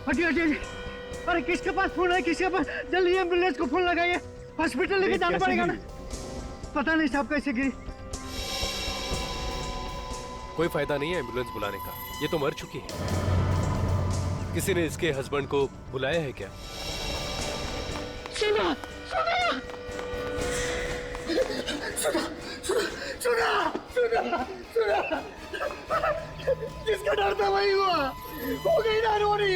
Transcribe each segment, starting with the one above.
हटिए हटिए। अरे किसके पास फोन है, किसके पास? जल्दी एम्बुलेंस को फोन लगाइए, हॉस्पिटल लेके जाना पड़ेगा ना। पता नहीं साहब कैसे गिरी। कोई फायदा नहीं है एम्बुलेंस बुलाने का, ये तो मर चुकी है। किसी ने इसके हस्बैंड को बुलाया है क्या? सुना सुना सुना सुना सुना, जिसका डर था वही हुआ, हो गई ना रोनी।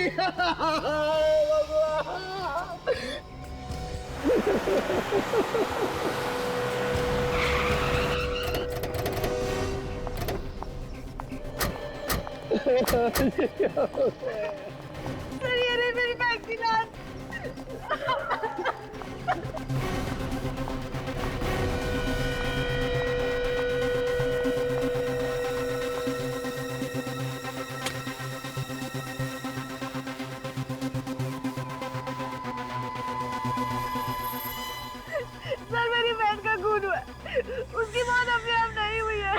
सर ये रही मेरी बैग की लाश। सर मेरी बहन का खून हुआ, उसकी मौत अपने आप नहीं हुई है।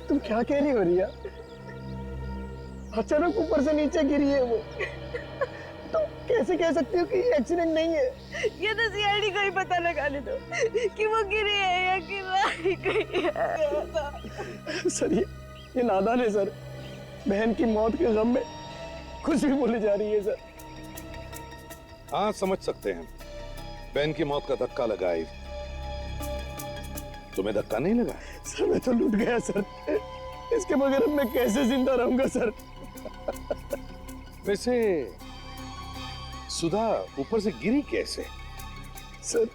तुम क्या कह रही हो रिया? अचानक ऊपर से नीचे गिरी है वो, तो कैसे कह सकती हो कि एक्सीडेंट नहीं है? ये तो सीआईडी को ही पता लगाने दो कि वो गिरी है या गिरी गई है। सर ये नादान है सर, बहन की मौत के गम में कुछ भी बोली जा रही है सर। हाँ समझ सकते हैं, बहन की मौत का धक्का लगा है। तुम्हें धक्का नहीं लगा? सर मैं तो लूट गया सर, इसके बगैर अब मैं कैसे जिंदा रहूंगा सर? वैसे सुधा ऊपर से गिरी कैसे? सर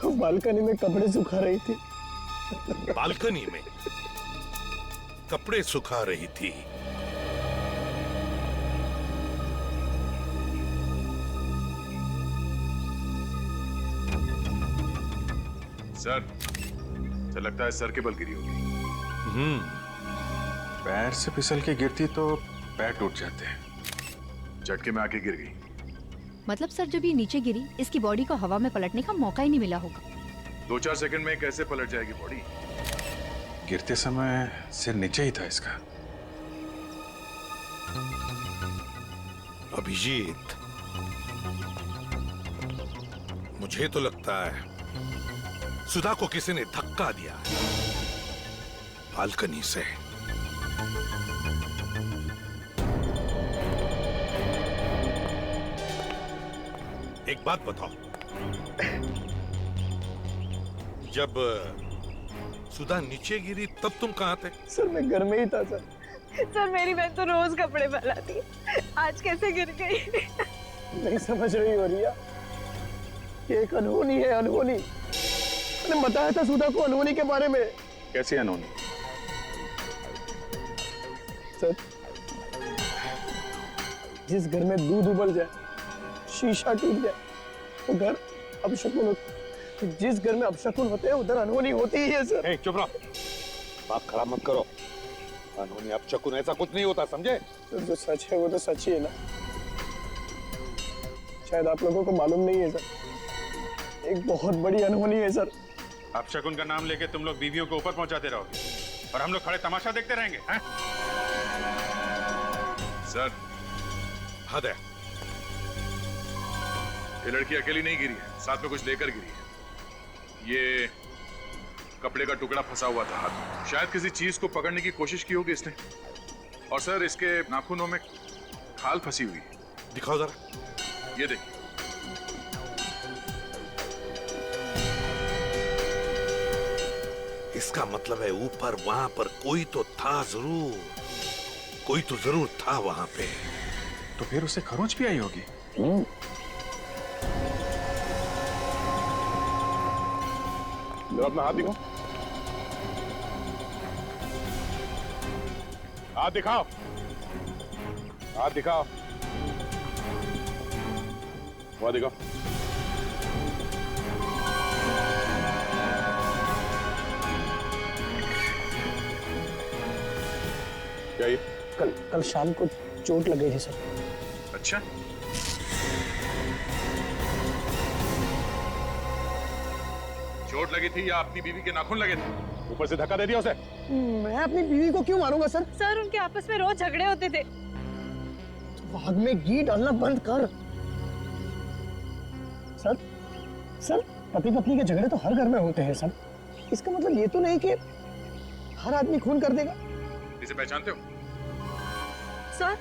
बालकनी में कपड़े सुखा रही थी। बालकनी में कपड़े सुखा रही थी? सर, तो लगता है सर के बल गिरी होगी। पैर से फिसल के गिरती तो पैर टूट जाते हैं, झटके में आके गिर गई। मतलब सर जब ये नीचे गिरी, इसकी बॉडी को हवा में पलटने का मौका ही नहीं मिला होगा। 2-4 सेकंड में कैसे पलट जाएगी बॉडी? गिरते समय सिर नीचे ही था इसका। अभिजीत, मुझे तो लगता है सुधा को किसी ने धक्का दिया बालकनी से। एक बात बताओ, जब सुधा नीचे गिरी तब तुम कहां थे? सर मैं घर में ही था सर। सर मेरी बहन तो रोज कपड़े फैलाती है, आज कैसे गिर गई? नहीं समझ रही हो रिया, ये एक अनहोनी है, अनहोनी। मैंने बताया था सुधा को अनहोनी के बारे में। कैसी अनहोनी? सर जिस घर में दूध उबल जाए, शीशा टूट जाए, वो घर अपशकुन होता। जिस घर में अपशकुन होते हैं उधर अनहोनी होती ही है सर। चुप रहो, बात खराब मत करो। अनहोनी अपशकुन ऐसा कुछ नहीं होता, समझे? सर जो सच है वो तो सच ही है ना, शायद आप लोगों को मालूम नहीं है सर, एक बहुत बड़ी अनहोनी है सर। अपशकुन का नाम लेके तुम लोग बीवियों को ऊपर पहुंचाते रहोगे और हम लोग खड़े तमाशा देखते रहेंगे, हैं? सर, हद है। ये लड़की अकेली नहीं गिरी है, साथ में कुछ लेकर गिरी है। ये कपड़े का टुकड़ा फंसा हुआ था हाथ में, शायद किसी चीज को पकड़ने की कोशिश की होगी इसने। और सर इसके नाखूनों में खाल फंसी हुई है। दिखाओ जरा। ये देखिए। इसका मतलब है ऊपर वहां पर कोई तो था जरूर, कोई तो जरूर था वहां पे। तो फिर उसे खरोंच भी आई होगी। अपना हाथ दिखाओ, हाथ दिखाओ, हाथ दिखाओ, वहां दिखाओ। क्या ये? कल शाम को चोट लगी थी सर। अच्छा, चोट लगी थी या अपनी बीवी के नाखून लगे थे? ऊपर से धक्का दे दिया उसे। मैं अपनी बीवी को क्यों मारूंगा सर? सर उनके आपस में रोज झगड़े होते थे। आग में घी डालना बंद कर। सर सर पति पत्नी के झगड़े तो हर घर में होते हैं सर। इसका मतलब ये तो नहीं कि हर आदमी खून कर देगा। इसे पहचानते हो? सर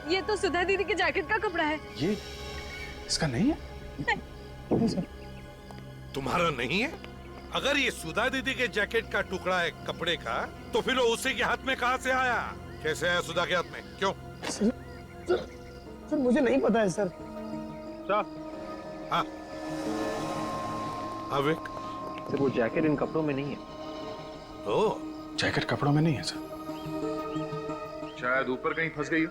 ये तो सुधा दीदी के जैकेट का कपड़ा है। ये इसका नहीं है? नहीं सर। तुम्हारा नहीं है? अगर ये सुधा दीदी के जैकेट का टुकड़ा है कपड़े का, तो फिर वो उसी के हाथ में कहां से आया? कैसे आया सुधा के हाथ में? क्यों? सर मुझे नहीं पता है सर। हाँ अविक, सर वो जैकेट इन कपड़ों में नहीं है। ओ जैकेट कपड़ों में नहीं है सर। शायद ऊपर कहीं फंस गई हो।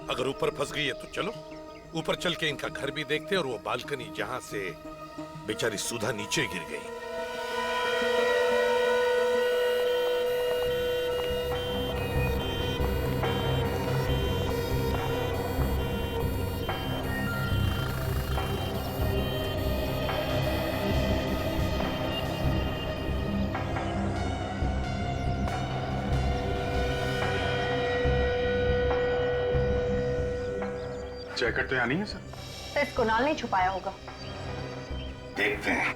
अगर ऊपर फंस गई है तो चलो ऊपर चल के इनका घर भी देखते हैं, और वो बालकनी जहां से बेचारी सुधा नीचे गिर गई। जैकेट तो यहाँ नहीं है सर। सिर्फ कुणाल ने छुपाया होगा। देखते हैं।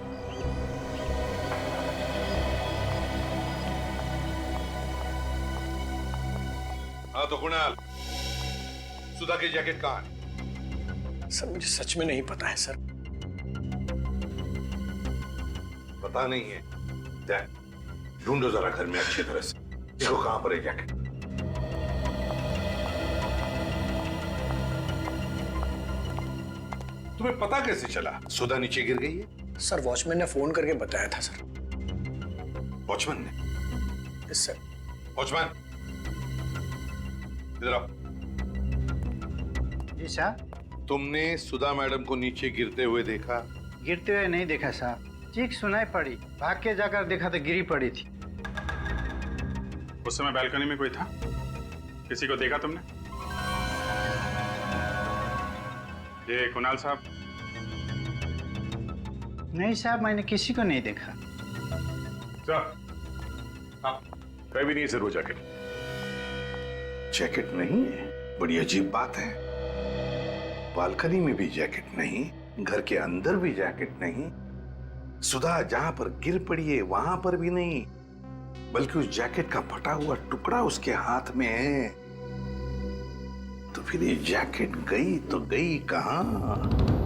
हाँ तो कुणाल, सुधा की जैकेट कहाँ है? सर मुझे सच में नहीं पता है सर। पता नहीं है? देख, ढूंढो जरा घर में अच्छी तरह से, देखो कहां पर है जैकेट। तुम्हें पता कैसे चला सुधा नीचे गिर गई है? सर वॉचमैन ने फोन करके बताया था सर। वॉचमैन ने? Yes sir. वॉचमैन इधर आओ। जी साहब। तुमने सुधा मैडम को नीचे गिरते हुए देखा? गिरते हुए नहीं देखा साहब, चीख सुनाई पड़ी, भाग के जाकर देखा तो गिरी पड़ी थी। उस समय बालकनी में कोई था? किसी को देखा तुमने? ये कुणाल साहब? नहीं साहब, मैंने किसी को नहीं देखा। हाँ, कहीं भी नहीं सर वो जैकेट। जैकेट नहीं है? बड़ी अजीब बात है। बालकनी में भी जैकेट नहीं, घर के अंदर भी जैकेट नहीं, सुधा जहां पर गिर पड़ी है वहां पर भी नहीं, बल्कि उस जैकेट का फटा हुआ टुकड़ा उसके हाथ में है। तो फिर ये जैकेट गई तो गई कहां?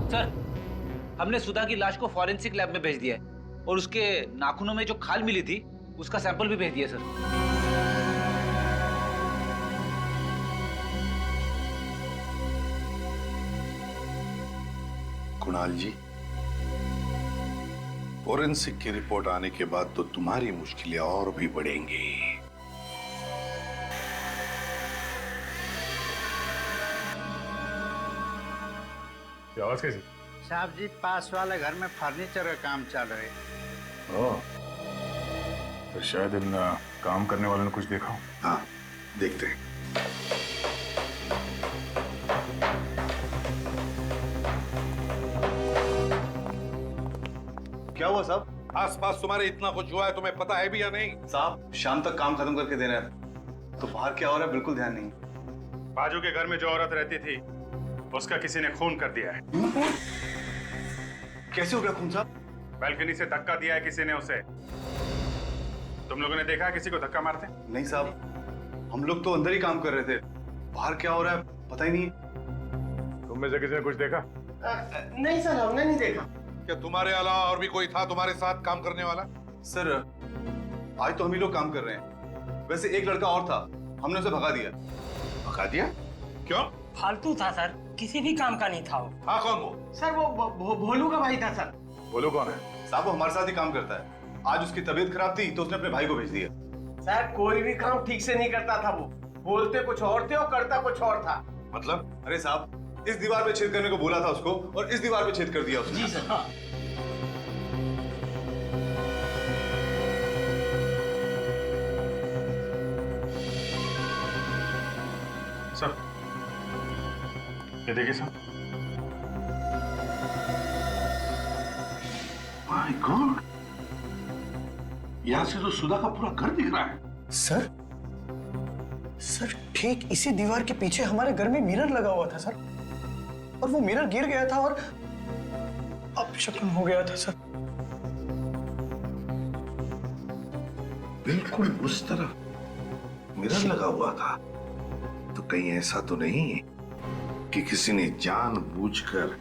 सर, हमने सुधा की लाश को फॉरेंसिक लैब में भेज दिया है और उसके नाखूनों में जो खाल मिली थी उसका सैंपल भी भेज दिया सर। कुणाल जी, फॉरेंसिक की रिपोर्ट आने के बाद तो तुम्हारी मुश्किलें और भी बढ़ेंगी। आवाज कैसी? साहब जी, पास वाले घर में फर्नीचर का काम चल रहा है। ओह, तो शायद इन काम करने वालों ने कुछ देखा हो। हाँ, देखते हैं। क्या हुआ साहब? आसपास तुम्हारे इतना कुछ हुआ है, तुम्हें पता है भी या नहीं? साहब, शाम तक काम खत्म करके देना है, तो बाहर क्या हो रहा है बिल्कुल ध्यान नहीं। बाजू के घर में जो औरत रहती थी उसका किसी ने खून कर दिया है। कैसे हो गया खून साहब? बालकनी से धक्का दिया है किसी ने उसे। तुम लोगों ने देखा है किसी को धक्का मारते? नहीं साहब, हम लोग तो अंदर ही काम कर रहे थे, बाहर क्या हो रहा है पता ही नहीं। तुम में से किसी ने कुछ देखा? नहीं सर, हमने नहीं देखा। क्या तुम्हारे अलावा और भी कोई था तुम्हारे साथ काम करने वाला? सर, आज तो हम ही लोग काम कर रहे हैं, वैसे एक लड़का और था, हमने उसे भगा दिया। भगा दिया? क्यों? फालतू था सर, किसी भी काम का नहीं था वो। हाँ, कौन वो? सर वो भोलू का भाई था सर। बोलो कौन है? साहब, वो हमारे साथ ही काम करता है। आज उसकी तबीयत खराब थी तो उसने अपने भाई को भेज दिया। सर कोई भी काम ठीक से नहीं करता था वो, बोलते कुछ और थे और करता कुछ और था। मतलब? अरे साहब, इस दीवार पे छेद करने को बोला था उसको और इस दीवार पे छेद कर दिया उसने। जी सर। हाँ। सर, ये देखिए सर। माय गॉड, यहां से तो सुधा का पूरा घर दिख रहा है। सर सर ठीक इसी दीवार के पीछे हमारे घर में मिरर लगा हुआ था सर, और वो मिरर गिर गया था और अपशकुन हो गया था सर। बिल्कुल उस तरफ मिरर लगा हुआ था, तो कहीं ऐसा तो नहीं कि किसी ने जानबूझकर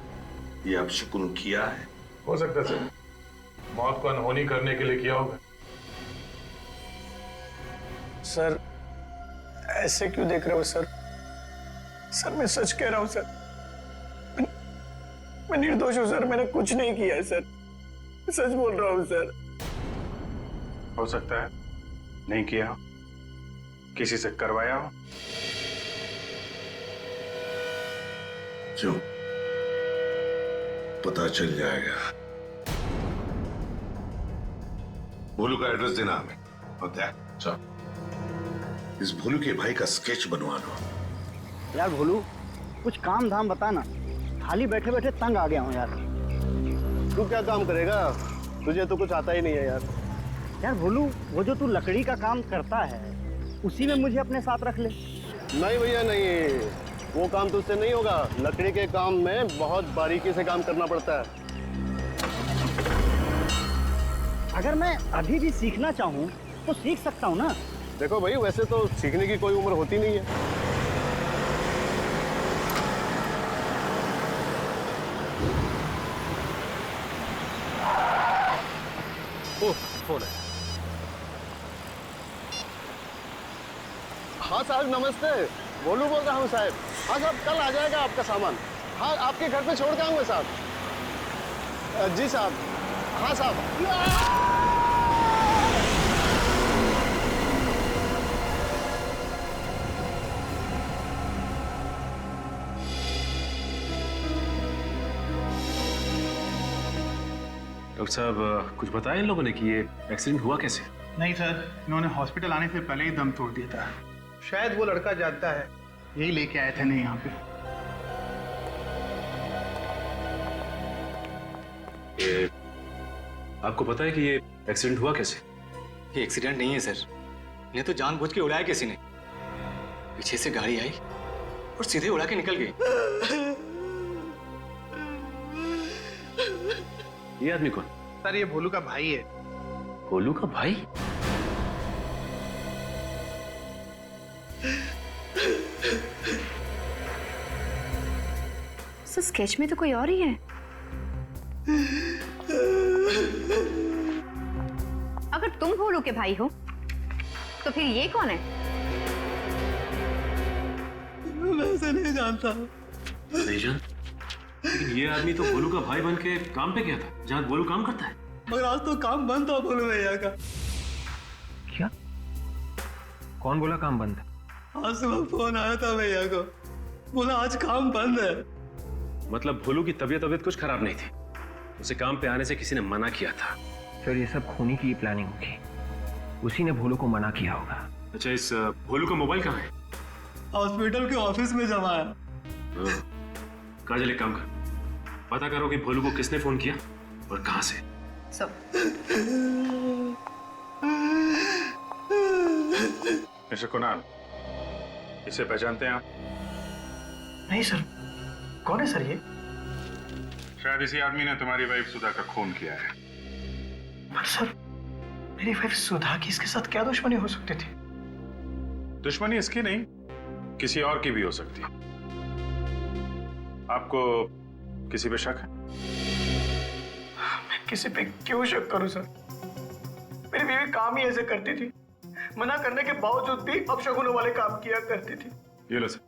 ये अपशकुन किया है? हो सकता है सर, मौत को अनहोनी करने के लिए किया होगा। सर ऐसे क्यों देख रहे हो सर? सर मैं सच कह रहा हूं सर, मैं निर्दोष हूं सर, मैंने कुछ नहीं किया है सर, सच बोल रहा हूं सर। हो सकता है नहीं किया हो, किसी से करवाया हो। जो पता चल जाएगा। भोलू का एड्रेस देना हमें, होता है चल। इस भोलू के भाई का स्केच बनवा लो। यार भोलू कुछ काम धाम बता ना, खाली बैठे बैठे तंग आ गया हूँ यार। तू क्या काम करेगा? तुझे तो कुछ आता ही नहीं है यार। यार भोलू वो जो तू लकड़ी का काम करता है उसी में मुझे अपने साथ रख ले। नहीं भैया नहीं, वो काम तुझसे नहीं होगा। लकड़ी के काम में बहुत बारीकी से काम करना पड़ता है। अगर मैं अभी भी सीखना चाहूँ तो सीख सकता हूँ ना? देखो भाई वैसे तो सीखने की कोई उम्र होती नहीं है। ओह फोन है। हाँ साहब नमस्ते, भोलू बोल रहा हूँ साहब। हाँ साहब कल आ जाएगा आपका सामान। हाँ आपके घर पे छोड़ के आऊँगा साहब। जी साहब। हाँ साहब। डॉक्टर साहब कुछ बताया इन लोगों ने कि ये एक्सीडेंट हुआ कैसे? नहीं सर, इन्होंने हॉस्पिटल आने से पहले ही दम तोड़ दिया था। शायद वो लड़का जानता है, यही लेके आए थे नहीं यहाँ पे। ये आपको पता है कि ये एक्सीडेंट हुआ कैसे? ये एक्सीडेंट नहीं है सर, इन्हें तो जानबूझ के उड़ाया किसी ने। पीछे से गाड़ी आई और सीधे उड़ा के निकल गई। ये आदमी कौन? सर ये भोलू का भाई है। भोलू का भाई? सर स्केच में तो कोई और ही है। अगर तुम भोलू के भाई हो तो फिर ये कौन है? मैं इसे नहीं जानता। नहीं जान? लेकिन ये आदमी तो भोलू का भाई बन के काम पे गया था जहाँ भोलू काम करता है। मगर आज तो काम बंद था भोलू भैया का। क्या? कौन बोला काम बंद है? आज सुबह फोन आया था भैया को, बोला आज काम बंद है। मतलब भोलू की तबीयत कुछ खराब नहीं थी, उसे काम पे आने से किसी ने मना किया था। सर ये सब खूनी की प्लानिंग होगी, उसी ने भोलू को मना किया होगा। अच्छा इस भोलू का मोबाइल कहाँ है? हॉस्पिटल के ऑफिस में जमा है। काजल एक काम कर, पता करो कि भोलू को किसने फोन किया और कहां से। सब मिस्टर कुणाल, इसे पहचानते हैं आप? नहीं सर, कौन है सर ये? शायद इसी आदमी ने तुम्हारी वाइफ सुधा का खून किया है। पर सर मेरी वाइफ सुधा की इसके साथ क्या दुश्मनी हो सकती थी? दुश्मनी इसकी नहीं, किसी और की भी हो सकती है। आपको किसी पे शक है? मैं किसी पे क्यों शक करूं सर? मेरी बीवी काम ही ऐसे करती थी, मना करने के बावजूद भी अपशगुनों वाले काम किया करती थी। ये लो सर,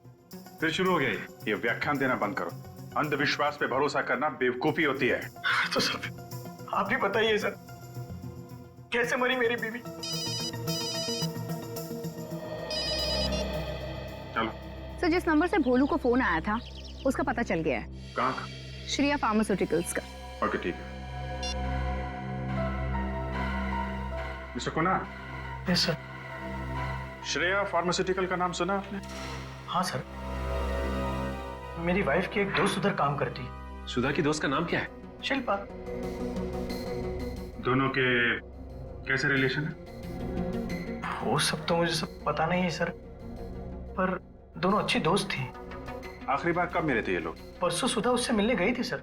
फिर शुरू हो गया ये व्याख्यान देना बंद करो। अंधविश्वास पे भरोसा करना बेवकूफी होती है। तो सर आप ही बताइए सर, कैसे मरी मेरी बीवी? चलो। सर जिस नंबर से भोलू को फोन आया था उसका पता चल गया है। कहाँ का? श्रेया फार्मास्यूटिकल्स का। ओके ठीक है। Mister Kunal. Yes sir. Shreya pharmaceutical का नाम सुना आपने? हाँ सर, मेरी वाइफ की एक दोस्त उधर काम करती है। सुधा की दोस्त का नाम क्या है? शिल्पा। दोनों के कैसे रिलेशन है? वो सब तो मुझे सब पता नहीं है सर, पर दोनों अच्छी दोस्त थी। आखिरी बार कब मिले थे ये लोग? परसों सुधा उससे मिलने गई थी सर।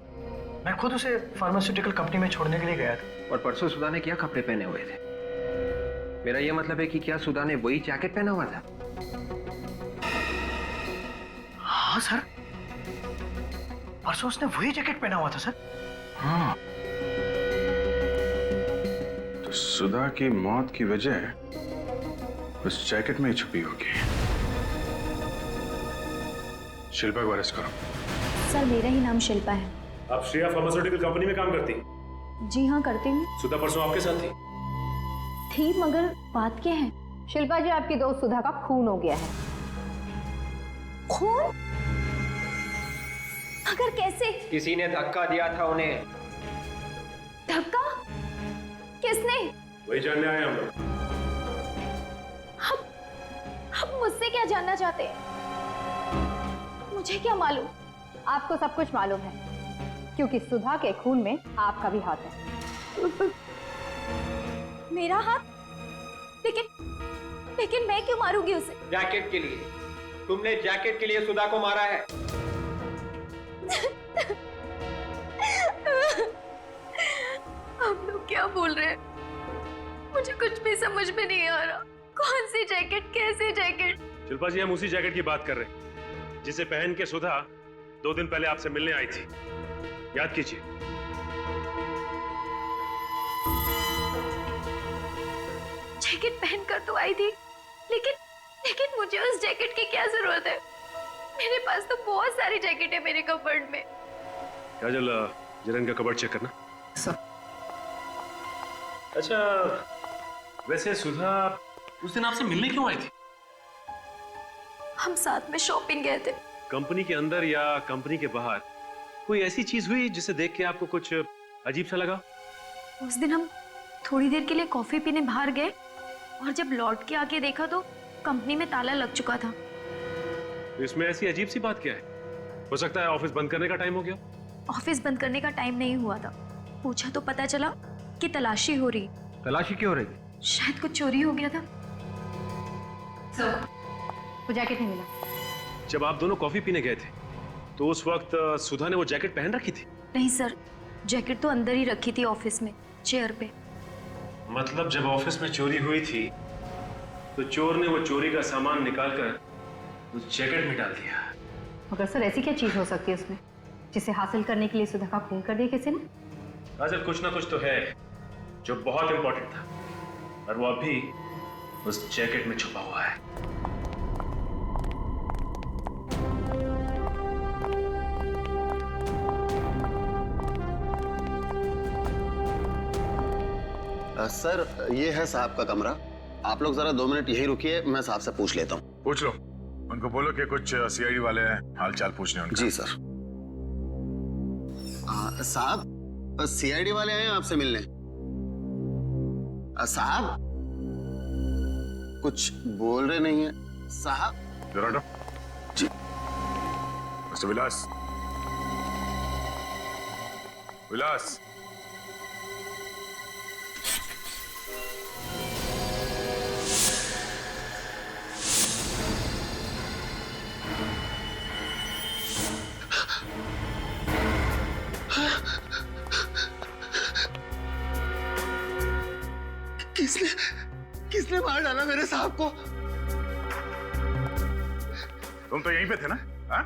मैं खुद उसे फार्मास्यूटिकल कंपनी में छोड़ने के लिए गया था। और परसों सुधा ने क्या कपड़े पहने हुए थे? मेरा यह मतलब है कि क्या सुधा ने वही जैकेट पहना हुआ था? हाँ सर, परसों उसने वही जैकेट पहना हुआ था सर। हाँ, तो सुधा की मौत की वजह उस जैकेट में ही छुपी होगी। शिल्पा को अरेस्ट करो। सर मेरा ही नाम शिल्पा है। आप श्रेया फार्मास्यूटिकल कंपनी में काम करती? जी हाँ करती हूँ। सुधा परसों आपके साथ थी मगर बात क्या है? शिल्पा जी, आपकी दोस्त सुधा का खून हो गया है। खून? मगर कैसे? किसी ने धक्का दिया था उन्हें। धक्का? किसने? वही जानने आए हम लोग। अब मुझसे क्या जानना चाहते हैं? मुझे क्या मालूम? आपको सब कुछ मालूम है, क्योंकि सुधा के खून में आपका भी हाथ है। मेरा हाथ? लेकिन मैं क्यों मारूंगी उसे? जैकेट के लिए। तुमने जैकेट के लिए सुधा को मारा है। आप लोग क्या बोल रहे हैं? मुझे कुछ भी समझ में नहीं आ रहा। कौन सी जैकेट, कैसी जैकेट? शिल्पा जी, हम उसी जैकेट की बात कर रहे हैं जिसे पहन के सुधा 2 दिन पहले आपसे मिलने आई थी। याद कीजिए। जैकेट पहनकर तो आई थी, लेकिन मुझे उस जैकेट की क्या जरूरत है? मेरे पास तो बहुत सारी जैकेट है मेरे कपबोर्ड में। काजल, जरा इनका कबर्ड चेक करना। अच्छा, वैसे सुधा उस दिन आपसे मिलने क्यों आई थी? हम साथ में शॉपिंग गए थे। कंपनी के अंदर या कंपनी के बाहर कोई ऐसी चीज हुई जिसे देख के आपको कुछ अजीब सा लगा? उस दिन हम थोड़ी देर के लिए कॉफी पीने बाहर गए और जब लौट के आके देखा तो कंपनी में ताला लग चुका था। तो इसमें ऐसी अजीब सी बात क्या है? हो सकता है ऑफिस बंद करने का टाइम हो गया। ऑफिस बंद करने का टाइम नहीं हुआ था। पूछा तो पता चला कि तलाशी हो रही। तलाशी क्यों हो रही? शायद कुछ चोरी हो गया था। वो जैकेट नहीं मिला। जब आप दोनों कॉफी पीने गए थे तो उस वक्त सुधा ने वो जैकेट पहन रखी थी? नहीं सर, जैकेट तो अंदर ही रखी थी ऑफिस में, चेयर पे। मतलब जब ऑफिस में चोरी हुई थी तो चोर ने वो चोरी का सामान निकालकर उस जैकेट में डाल दिया। मगर सर, ऐसी क्या चीज हो सकती है उसमें जिसे हासिल करने के लिए सुधा का खून कर दिया किसी ने? काजल, कुछ ना कुछ तो है जो बहुत इंपॉर्टेंट था और वो अभी उस जैकेट में छुपा हुआ है। सर, ये है साहब का कमरा। आप लोग जरा 2 मिनट यहीं रुकिए, मैं साहब से पूछ लेता हूँ। पूछ लो, उनको बोलो कि कुछ सीआईडी वाले हाल चाल पूछने उनका। जी सर। साहब, सीआईडी वाले आए हैं आपसे मिलने। साहब, कुछ बोल रहे नहीं है साहब। जरा हटो। जी। मिस्टर विलास, विलास, किसने मार डाला मेरे साहब को? तुम तो यहीं पे थे ना? हाँ?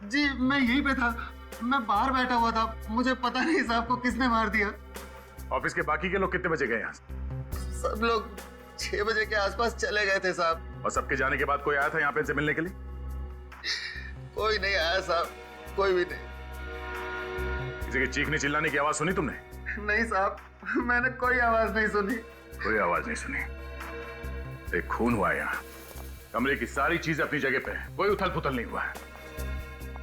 जी, मैं यहीं पे था। मैं बाहर बैठा हुआ था। मुझे पता नहीं साहब को किसने मार दिया। ऑफिस के बाकी के लोग कितने बजे गए यहाँ से? सब लोग 6 बजे के आसपास चले गए थे साहब। और सबके जाने के बाद कोई आया था यहाँ पे इनसे मिलने के लिए? कोई नहीं आया साहब, कोई भी नहीं। किसी के चीखने चिल्लाने की आवाज सुनी तुमने? नहीं साहब, मैंने कोई आवाज नहीं सुनी। कोई आवाज नहीं सुनी। एक खून हुआ है यहाँ। कमरे की सारी चीजें अपनी जगह पे है, कोई उथल पुथल नहीं हुआ है।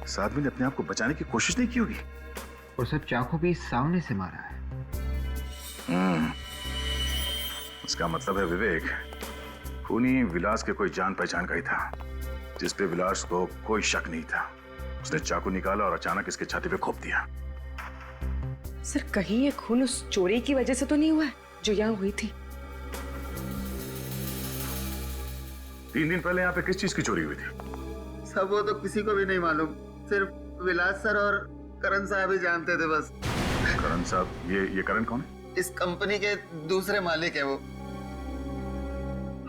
इस आदमी ने अपने आप को बचाने की कोशिश नहीं की होगी। और सब चाकू भी सामने से मारा है। उसका मतलब है विवेक, खूनी विलास के कोई जान पहचान का ही था, जिस पे विलास को कोई शक नहीं था। उसने चाकू निकाला और अचानक इसके छाती पे घोंप दिया। सर, कहीं ये खून उस चोरी की वजह से तो नहीं हुआ है जो यहाँ हुई थी? 3 दिन पहले यहाँ पे किस चीज की चोरी हुई थी? सब वो तो किसी को भी नहीं मालूम, सिर्फ विलास सर और करण साहब ही जानते थे बस। करण साहब? ये करण कौन है? इस कंपनी के दूसरे मालिक है वो।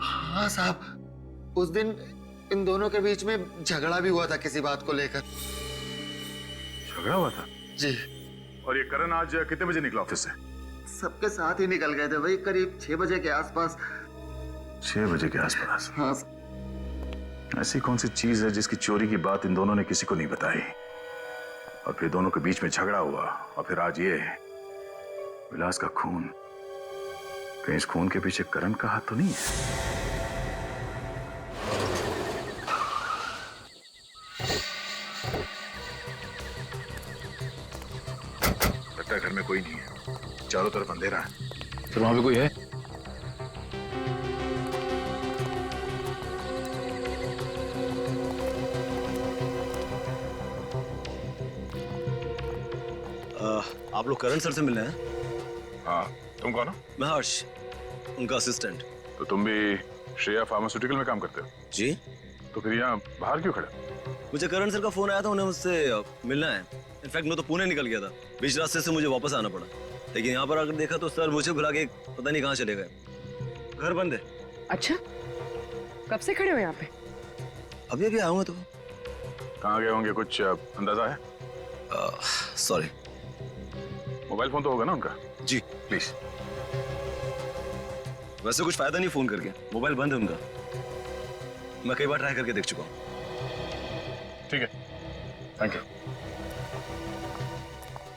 हाँ साहब, उस दिन इन दोनों के बीच में झगड़ा भी हुआ था किसी बात को लेकर। झगड़ा हुआ था? जी। और ये करण आज कितने बजे निकला ऑफिस से? सबके साथ ही निकल गए थे, वही करीब 6 बजे के आसपास। 6 बजे के आसपास? हाँ। ऐसी कौन सी चीज है जिसकी चोरी की बात इन दोनों ने किसी को नहीं बताई, और फिर दोनों के बीच में झगड़ा हुआ, और फिर आज ये विलास का खून। कहीं इस खून के पीछे करण का हाथ तो नहीं है? लगता है घर में कोई नहीं है, चारों तरफ अंधेरा है। फिर वहां पे कोई है? आप लोग करण सर से मिलने हैं? हाँ, तुम कौन हो? मैं हर्ष, उनका असिस्टेंट। तो तुम भी श्रेया फार्मास्यूटिकल में काम करते हो? जी। तो फिर यहाँ बाहर क्यों खड़े? मुझे करण सर का फोन आया था, उन्हें मुझसे मिलना है। इनफैक्ट मैं तो पुणे निकल गया था, बीच रास्ते से मुझे वापस आना पड़ा। लेकिन यहाँ पर आकर देखा तो सर मुझे भुला के पता नहीं कहाँ चले गए। घर बंद है। अच्छा, कब से खड़े हो यहाँ पे? अभी अभी आऊंगा। तो कहाँ गए होंगे, कुछ अंदाजा है? सॉरी। मोबाइल फोन तो होगा ना उनका? जी। प्लीज। वैसे कुछ फायदा नहीं फोन करके, मोबाइल बंद है उनका। मैं कई बार ट्राई करके देख चुका हूँ। ठीक है, थैंक यू।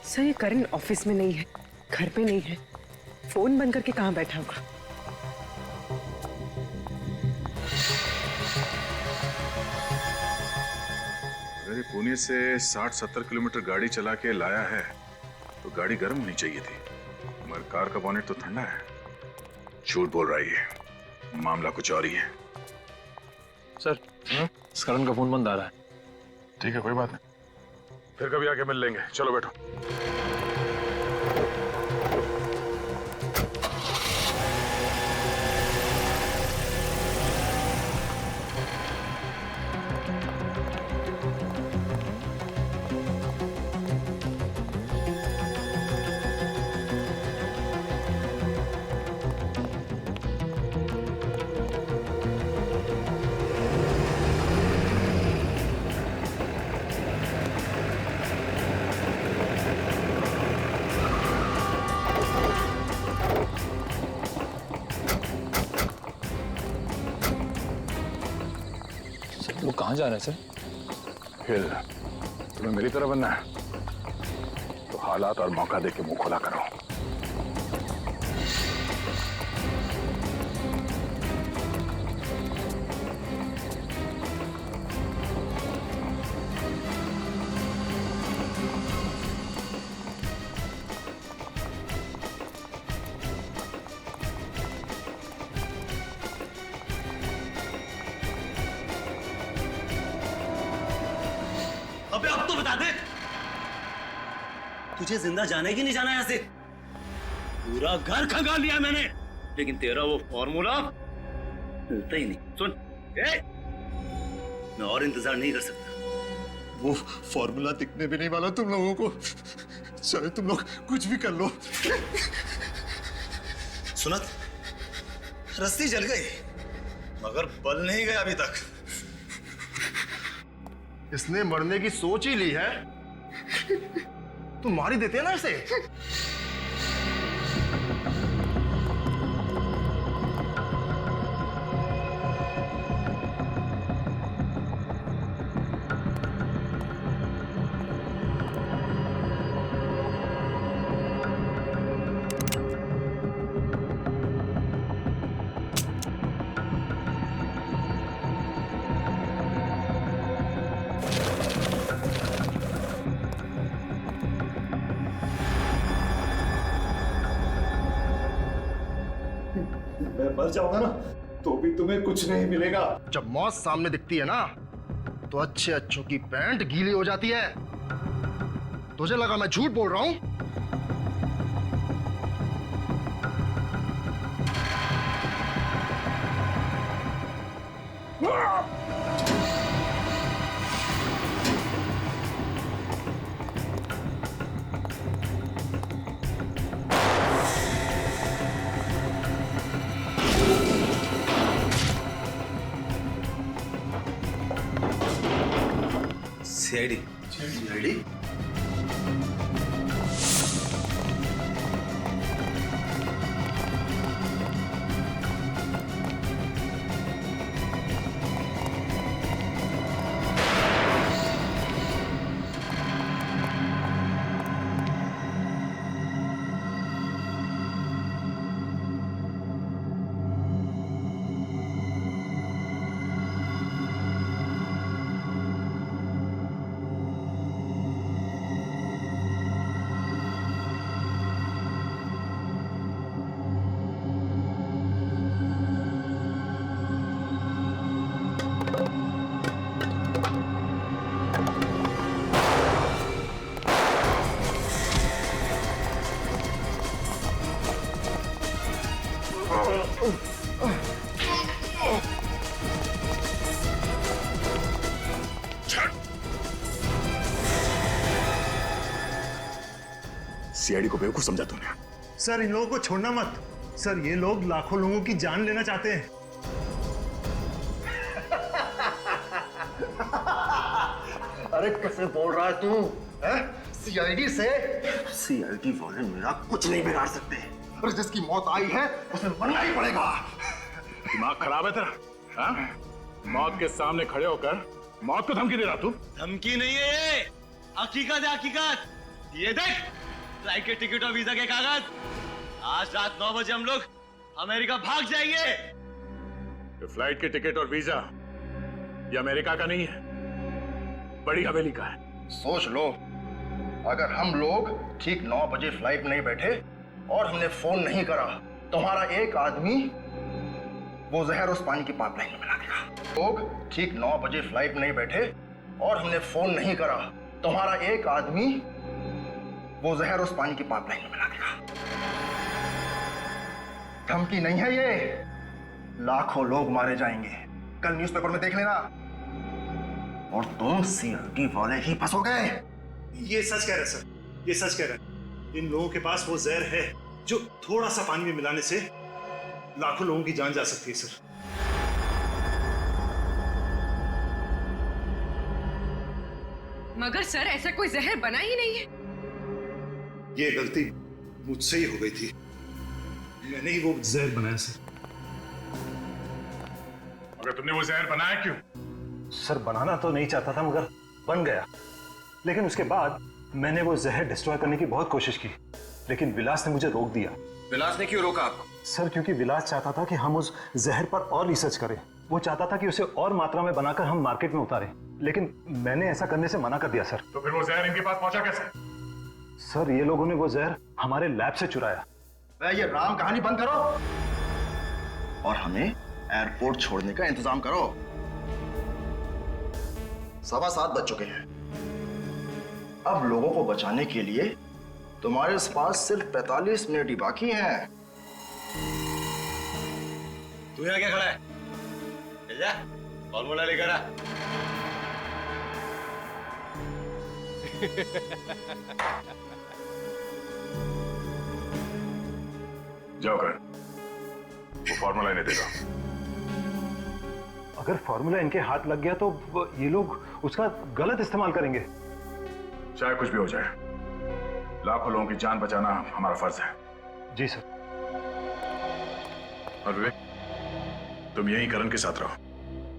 सर, ये करण ऑफिस में नहीं है, घर पे नहीं है, फोन बंद करके कहाँ बैठा होगा? अगर ये पुणे से 60-70 किलोमीटर गाड़ी चला के लाया है तो गाड़ी गर्म होनी चाहिए थी, मगर कार का बॉनेट तो ठंडा है। झूठ बोल रही है, मामला कुछ और ही है। सर, इस करण का फोन बंद आ रहा है। ठीक है, कोई बात नहीं, फिर कभी आके मिल लेंगे। चलो बैठो। लोग कहाँ जा रहे हैं सर? फिर तुम्हें मेरी तरह बनना है तो हालात और मौका देके मुंह खोला करो। अबे अब तो बता दे, तुझे जिंदा जाने की नहीं जाना यहाँ से? पूरा घर खंगाल लिया मैंने, लेकिन तेरा वो फॉर्मूला मिलता ही नहीं। सुन, मैं और इंतजार नहीं कर सकता। वो फॉर्मूला दिखने भी नहीं वाला तुम लोगों को, चाहे तुम लोग कुछ भी कर लो। सुनत, रस्सी जल गई मगर बल नहीं गया अभी तक। इसने मरने की सोच ही ली है तो मार ही देते हैं ना इसे। मैं मर जाऊंगा ना तो भी तुम्हें कुछ नहीं मिलेगा। जब मौत सामने दिखती है ना तो अच्छे अच्छों की पैंट गीली हो जाती है। तुझे लगा मैं झूठ बोल रहा हूं? CID CID? सीआईडी को बेवकूफ समझा तूने। सर इन लोगों को छोड़ना मत। सर ये लोग लाखों लोगों की जान लेना चाहते हैं। अरे कैसे बोल रहा है तू? सीआईडी से? सीआईडी वाले मेरा कुछ नहीं बिगाड़ सकते। और जिसकी मौत आई है उसे मरना ही पड़ेगा। दिमाग खराब है तेरा? हाँ? मौत के सामने खड़े होकर मौत को धमकी दे रहा तू? धमकी नहीं है ये, हकीकत है हकीकत। ये देख, फ्लाइट के टिकट और वीजा के कागज। आज रात 9 बजे हम लोग अमेरिका भाग जाएंगे। तो फ्लाइट के टिकट और वीजा ये अमेरिका का नहीं है, बड़ी हवेली का है। सोच लो, अगर हम लोग ठीक 9 बजे फ्लाइट में नहीं बैठे और हमने फोन नहीं करा, तुम्हारा एक आदमी वो जहर उस पानी की पाइपलाइन में मिला देगा। लोग ठीक 9 बजे फ्लाइट में नहीं बैठे और हमने फोन नहीं करा, तुम्हारा एक आदमी वो जहर उस पानी की पाइपलाइन में मिला देगा। धमकी नहीं है ये, लाखों लोग मारे जाएंगे, कल न्यूज़पेपर में देख लेना। और तुम सीआईडी वाले ही फंसोगे। ये सच कह रहे सर, ये सच कह रहे। इन लोगों के पास वो जहर है जो थोड़ा सा पानी में मिलाने से लाखों लोगों की जान जा सकती है सर। मगर सर ऐसा कोई जहर बना ही नहीं है। ये गलती मुझसे ही हो गई थी, मैंने ही वो जहर बनाया सर। मगर तुमने वो जहर बनाया क्यों? सर बनाना तो नहीं चाहता था मगर बन गया। लेकिन उसके बाद मैंने वो जहर डिस्ट्रॉय करने की बहुत कोशिश की, लेकिन विलास ने मुझे रोक दिया। विलास ने क्यों रोका आपको? सर क्योंकि विलास चाहता था कि हम उस जहर पर और रिसर्च करें। वो चाहता था कि उसे और मात्रा में बनाकर हम मार्केट में उतारें, लेकिन मैंने ऐसा करने से मना कर दिया सर। तो फिर वो जहर इनके पास पहुंचा कैसे? सर ये लोगों ने वो जहर हमारे लैब से चुराया। ये राम कहानी बंद करो और हमें एयरपोर्ट छोड़ने का इंतजाम करो। 7:15 बज चुके हैं। अब लोगों को बचाने के लिए तुम्हारे पास सिर्फ 45 मिनट ही बाकी हैं। तू यहाँ क्या खड़ा है? जा, फॉर्मूला लेकर आ। जाओ कर, वो फॉर्मूला इन्हें देगा। अगर फॉर्मूला इनके हाथ लग गया तो ये लोग उसका गलत इस्तेमाल करेंगे। चाहे कुछ भी हो जाए, लाखों लोगों की जान बचाना हमारा फर्ज है। जी सर। और विवेक, तुम यहीं करण के साथ रहो,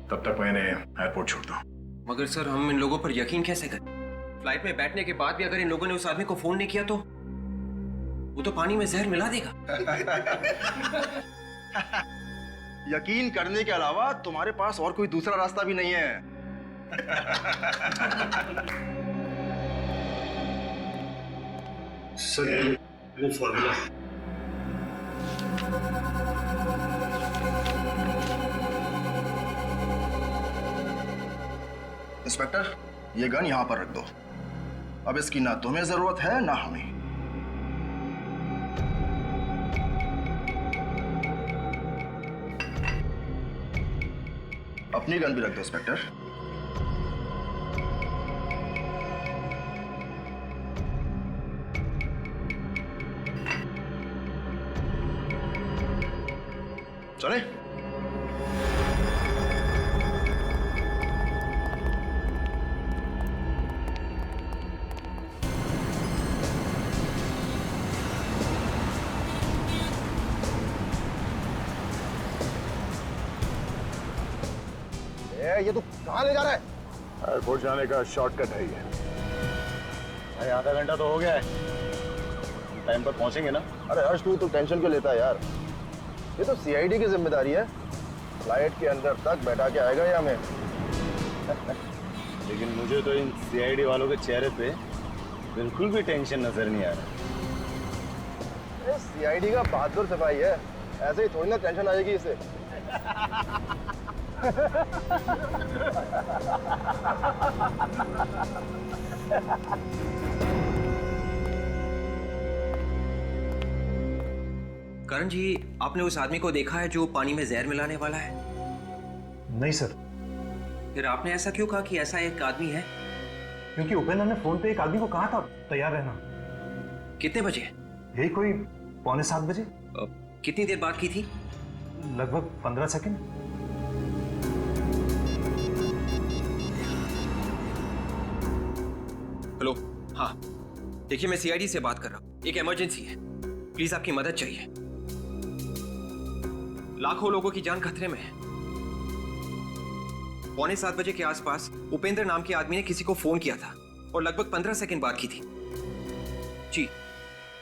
तब तक मैं इन्हें एयरपोर्ट छोड़ दूं। मगर सर हम इन लोगों पर यकीन कैसे करें? फ्लाइट में बैठने के बाद भी अगर इन लोगों ने उस आदमी को फोन नहीं किया तो वो तो पानी में जहर मिला देगा। यकीन करने के अलावा तुम्हारे पास और कोई दूसरा रास्ता भी नहीं है। सर वो फॉर्मूला इंस्पेक्टर, ये गन यहां पर रख दो। अब इसकी ना तुम्हें जरूरत है ना हमें। अपनी गन भी रख दो इंस्पेक्टर। चले। ये तू कहाँ ले जा रहा है? एयरपोर्ट जाने का शॉर्टकट है ये। भाई आधा घंटा तो हो गया है, टाइम पर पहुंचेंगे ना? अरे हर्ष तू टेंशन क्यों लेता है यार? ये तो सीआईडी की जिम्मेदारी है, फ्लाइट के अंदर तक बैठा के आएगा या हमें। लेकिन मुझे तो इन सीआईडी वालों के चेहरे पे बिल्कुल भी टेंशन नजर नहीं आ रहा। सीआईडी का बहादुर सिपाही है, ऐसे ही थोड़ी ना टेंशन आएगी इसे। करण जी, आपने उस आदमी को देखा है जो पानी में जहर मिलाने वाला है? नहीं सर। फिर आपने ऐसा क्यों कहा कि ऐसा एक आदमी है? क्योंकि उपेंद्र ने फोन पे एक आदमी को कहा था तैयार रहना। कितने बजे? यही कोई 6:45 बजे। कितनी देर बात की थी? लगभग 15 सेकंड। हेलो, हाँ देखिए, मैं सीआईडी से बात कर रहा हूँ। एक इमरजेंसी है, प्लीज आपकी मदद चाहिए। लाखों लोगों की जान खतरे में है। 6:45 बजे के आसपास उपेंद्र नाम के आदमी ने किसी को फोन किया था और लगभग 15 सेकंड बात की थी। जी,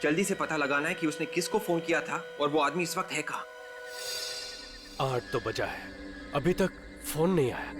जल्दी से पता लगाना है कि उसने किसको फोन किया था और वो आदमी इस वक्त है कहाँ। 8 तो बजा है, अभी तक फोन नहीं आया।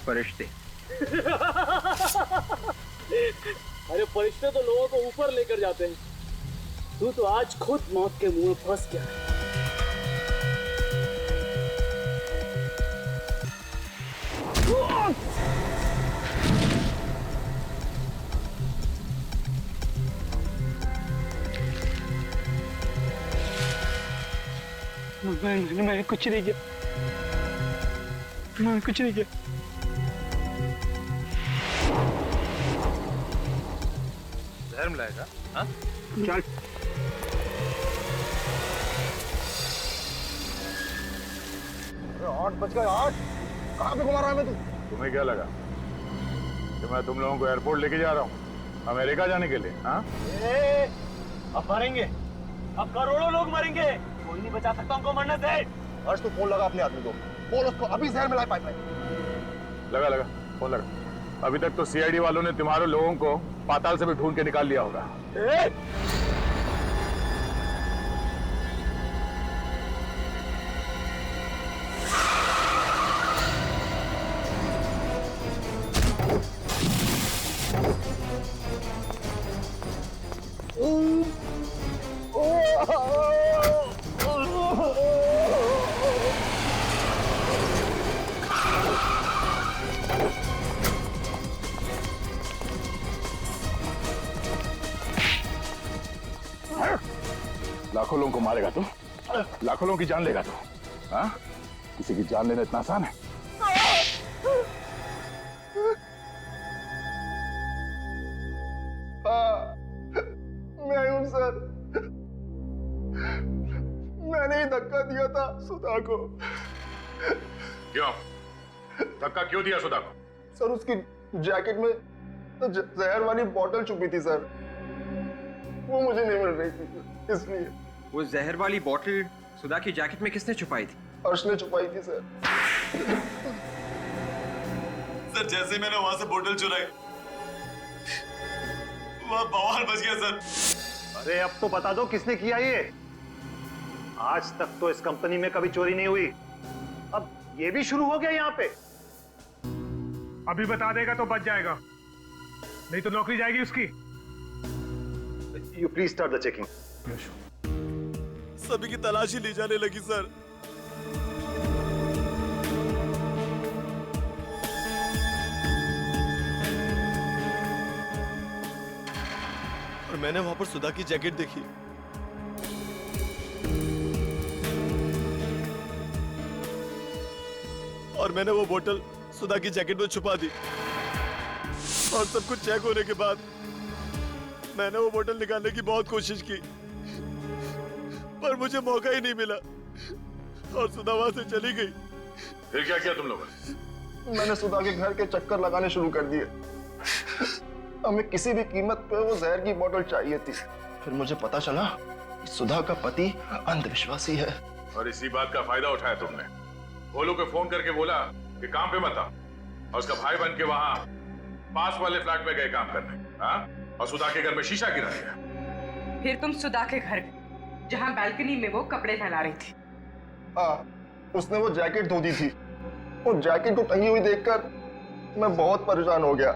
फरिश्ते। अरे फरिश्ते तो लोगों को ऊपर लेकर जाते हैं, तू तो आज खुद मौत के मुंह में फंस गया। मैं कुछ नहीं किया, मैं कुछ नहीं किया। जहर मिलाएगा? हाँ? चल। अरे 8 बज गए, 8 कहाँ पे घुमा रहा है मैं? तू तुम्हें क्या लगा कि मैं तुम लोगों को एयरपोर्ट लेके जा रहा हूँ अमेरिका जाने के लिए? हाँ? अब मरेंगे, अब करोड़ों लोग मरेंगे, कोई नहीं बचा सकता हमको मरने से। हर्ष तू फोन लगा अपने आदमी को, बोल उसको अभी जहर मिलाए पाइपलाइन। लगा फोन लगा। अभी तक तो सीआईडी वालों ने तुम्हारे लोगों को पाताल से भी ढूंढ के निकाल लिया होगा। लाखों लोगों को मारेगा तू, लाखों लोगों की जान लेगा तू। हाँ? किसी की जान लेना इतना आसान है? मैं हूं सर, मैंने ही धक्का दिया था सुधा को। क्यों धक्का क्यों दिया सुधा को? सर उसकी जैकेट में तो जहर वाली बोतल छुपी थी सर, वो मुझे नहीं मिल रही थी इसलिए। वो जहर वाली बोतल सुधा की जैकेट में किसने छुपाई थी? हर्ष ने छुपाई थी सर। सर जैसे मैंने वहां से बोतल चुराई, वहां बवाल बच गया सर। अरे अब तो बता दो किसने किया ये। आज तक तो इस कंपनी में कभी चोरी नहीं हुई, अब ये भी शुरू हो गया यहाँ पे। अभी बता देगा तो बच जाएगा, नहीं तो नौकरी जाएगी उसकी। You please start the checking. सभी की तलाशी ली जाने लगी सर। और मैंने वहां पर सुधा की जैकेट देखी। और मैंने वो बोतल सुधा की जैकेट में छुपा दी। और सब कुछ चेक होने के बाद मैंने वो बोतल निकालने की बहुत कोशिश की, पर मुझे मौका ही नहीं मिला और सुधा वहां से चली गई। फिर क्या किया तुम लोगों ने? मैंने सुधा के घर के चक्कर लगाने शुरू कर दिए। हमें किसी भी कीमत पे वो जहर की बोतल चाहिए थी। फिर मुझे पता चला कि सुधा का पति अंधविश्वासी है। और इसी बात का फायदा उठाया तुमने। भोलू को फोन करके बोला कि काम पे मत आ, और उसका भाई बन के वहां पास वाले फ्लैट में गए काम करने। हाँ? और सुधा के घर में शीशा गिरा दिया। फिर तुम सुधा के घर गए जहां बालकनी में वो कपड़े फैला रही थी। हाँ, उसने वो जैकेट धो दी थी। वो जैकेट को टंगी हुई देखकर मैं बहुत परेशान हो गया।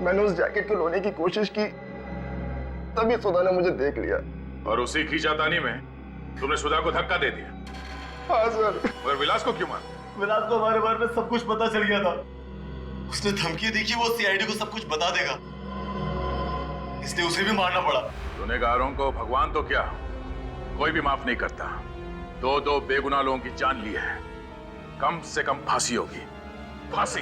मैंने उस जैकेट को लोने की कोशिश की, तभी सुधा ने मुझे देख लिया। और उसी खींचातानी में तुमने सुधा को धक्का दे दिया। हाँ सर। और विलास को क्यों मारा? विलास को हमारे बारे में सब कुछ पता चल गया था। उसने धमकी दी कि वो सीआईडी को सब कुछ बता देगा, इसलिए उसे भी मारना पड़ा। गुनहगारों को भगवान तो क्या कोई भी माफ नहीं करता। दो बेगुनाह लोगों की जान ली है, कम से कम फांसी होगी। फांसी।